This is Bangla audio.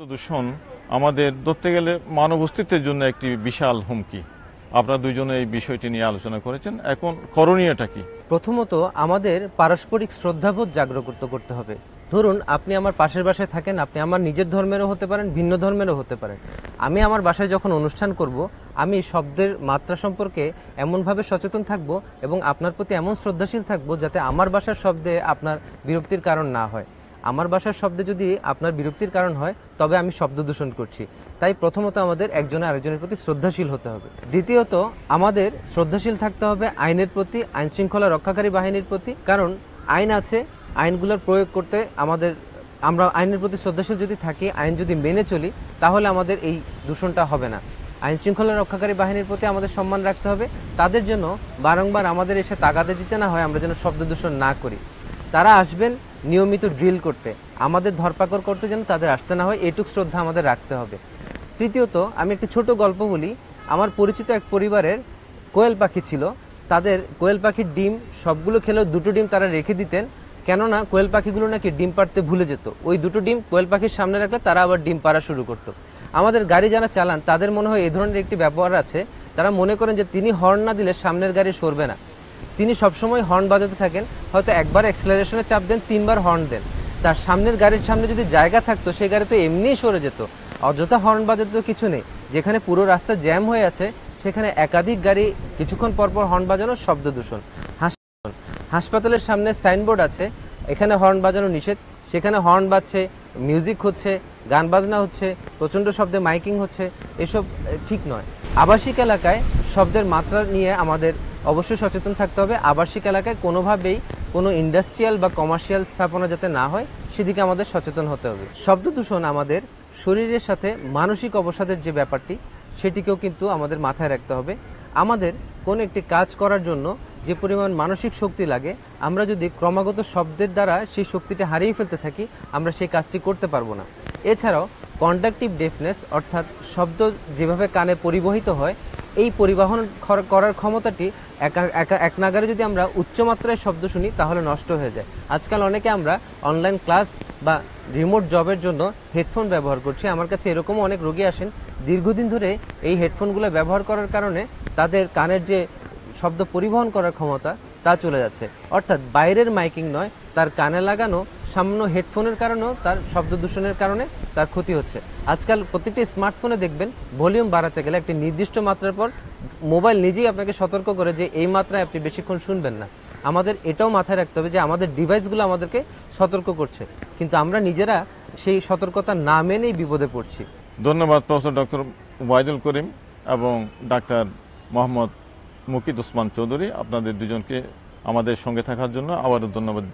দূষণ আমাদের ধরতে গেলে মানব অস্তিত্বের জন্য একটি বিশাল হুমকি। আপনারা দুইজনে এই বিষয়টি নিয়ে আলোচনা করেছেন। এখন করণীয়টা কি? প্রথমত আমাদের পারস্পরিক শ্রদ্ধাবোধ জাগ্রত করতে হবে। ধরুন আপনি আমার পাশের বাসায় থাকেন, আপনি আমার নিজের ধর্মেরও হতে পারেন, ভিন্ন ধর্মেরও হতে পারেন। আমি আমার বাসায় যখন অনুষ্ঠান করব, আমি শব্দের মাত্রা সম্পর্কে এমনভাবে সচেতন থাকব এবং আপনার প্রতি এমন শ্রদ্ধাশীল থাকব যাতে আমার বাসার শব্দে আপনার বিরক্তির কারণ না হয়। আমার বাসার শব্দে যদি আপনার বিরক্তির কারণ হয় তবে আমি শব্দ দূষণ করছি। তাই প্রথমত আমাদের একজনে আরেকজনের প্রতি শ্রদ্ধাশীল হতে হবে। দ্বিতীয়ত আমাদের শ্রদ্ধাশীল থাকতে হবে আইনের প্রতি, আইন শৃঙ্খলা রক্ষাকারী বাহিনীর প্রতি। কারণ আইন আছে, আইনগুলোর প্রয়োগ করতে আমরা আইনের প্রতি শ্রদ্ধাশীল যদি থাকি, আইন যদি মেনে চলি, তাহলে আমাদের এই দূষণটা হবে না। আইন শৃঙ্খলা রক্ষাকারী বাহিনীর প্রতি আমাদের সম্মান রাখতে হবে। তাদের জন্য বারংবার আমাদের এসে তাগাদা দিতে না হয় আমরা যেন শব্দ দূষণ না করি। তারা আসবেন নিয়মিত ড্রিল করতে, আমাদের ধরপাকড় করতে যেন তাদের আসতে না হয়, এটুক শ্রদ্ধা আমাদের রাখতে হবে। তৃতীয়ত আমি একটি ছোট গল্প বলি। আমার পরিচিত এক পরিবারের কোয়েল পাখি ছিল। তাদের কোয়েল পাখির ডিম সবগুলো খেলেও দুটো ডিম তারা রেখে দিতেন, কেননা কোয়েল পাখিগুলো নাকি ডিম পাড়তে ভুলে যেত। ওই দুটো ডিম কোয়েল পাখির সামনে রাখলে তারা আবার ডিম পাড়া শুরু করত। আমাদের গাড়ি যারা চালান তাদের মনে হয় এই ধরনের একটি ব্যবহার আছে। তারা মনে করেন যে তিনি হর্ন না দিলে সামনের গাড়ি সরবে না। তিনি সবসময় হর্ন বাজাতে থাকেন, হয়তো একবার অ্যাক্সেলারেশনে চাপ দেন, 3বার হর্ন দেন। তার সামনের গাড়ির সামনে যদি জায়গা থাকতো সেই গাড়ি তো এমনিই সরে যেত। অযথা হর্ন বাজাতে তো কিছু নেই। যেখানে পুরো রাস্তা জ্যাম হয়ে আছে সেখানে একাধিক গাড়ি কিছুক্ষণ পরপর হর্ন বাজানো শব্দ দূষণ। হাসপাতালের সামনে সাইনবোর্ড আছে, এখানে হর্ন বাজানো নিষেধ, সেখানে হর্ন বাজছে, মিউজিক হচ্ছে, গান বাজনা হচ্ছে, প্রচণ্ড শব্দে মাইকিং হচ্ছে। এসব ঠিক নয়। আবাসিক এলাকায় শব্দের মাত্রা নিয়ে আমাদের অবশ্যই সচেতন থাকতে হবে। আবাসিক এলাকায় কোনোভাবেই কোনো ইন্ডাস্ট্রিয়াল বা কমার্শিয়াল স্থাপনা যাতে না হয় সেদিকে আমাদের সচেতন হতে হবে। শব্দ দূষণ আমাদের শরীরের সাথে মানসিক অবসাদের যে ব্যাপারটি, সেটিকেও কিন্তু আমাদের মাথায় রাখতে হবে। আমাদের কোনো একটি কাজ করার জন্য যে পরিমাণ মানসিক শক্তি লাগে, আমরা যদি ক্রমাগত শব্দের দ্বারা সেই শক্তিটা হারিয়ে ফেলতে থাকি, আমরা সেই কাজটি করতে পারবো না। এছাড়াও কন্ডাকটিভ ডেফনেস, অর্থাৎ শব্দ যেভাবে কানে পরিবহিত হয়, এই পরিবহন করার ক্ষমতাটি এক নাগারে যদি আমরা উচ্চমাত্রায় শব্দ শুনি তাহলে নষ্ট হয়ে যায়। আজকাল অনেকে আমরা অনলাইন ক্লাস বা রিমোট জবের জন্য হেডফোন ব্যবহার করছি। আমার কাছে এরকমও অনেক রোগী আসেন, দীর্ঘদিন ধরে এই হেডফোনগুলো ব্যবহার করার কারণে তাদের কানের যে শব্দ পরিবহন করার ক্ষমতা তা চলে যাচ্ছে। অর্থাৎ বাইরের মাইকিং নয়, তার কানে লাগানো সামান্য হেডফোনের কারণেও তার শব্দ দূষণের কারণে তার ক্ষতি হচ্ছে। আজকাল প্রত্যেকটি স্মার্টফোনে দেখবেন ভলিউম বাড়াতে গেলে একটি নির্দিষ্ট মাত্রার পর মোবাইল নিজেই আপনাকে সতর্ক করে যে এই মাত্রায় আপনি বেশিক্ষণ শুনবেন না। আমাদের এটাও মাথায় রাখতে হবে যে আমাদের ডিভাইসগুলো আমাদেরকে সতর্ক করছে, কিন্তু আমরা নিজেরা সেই সতর্কতা না মেনেই বিপদে পড়ছি। ধন্যবাদ প্রফেসর ডক্টর ওয়াহিদুল করিম এবং ডাক্তার মোহাম্মদ মুকিত ওসমান চৌধুরী, আপনাদের দুজনকে আমাদের সঙ্গে থাকার জন্য আবারও ধন্যবাদ।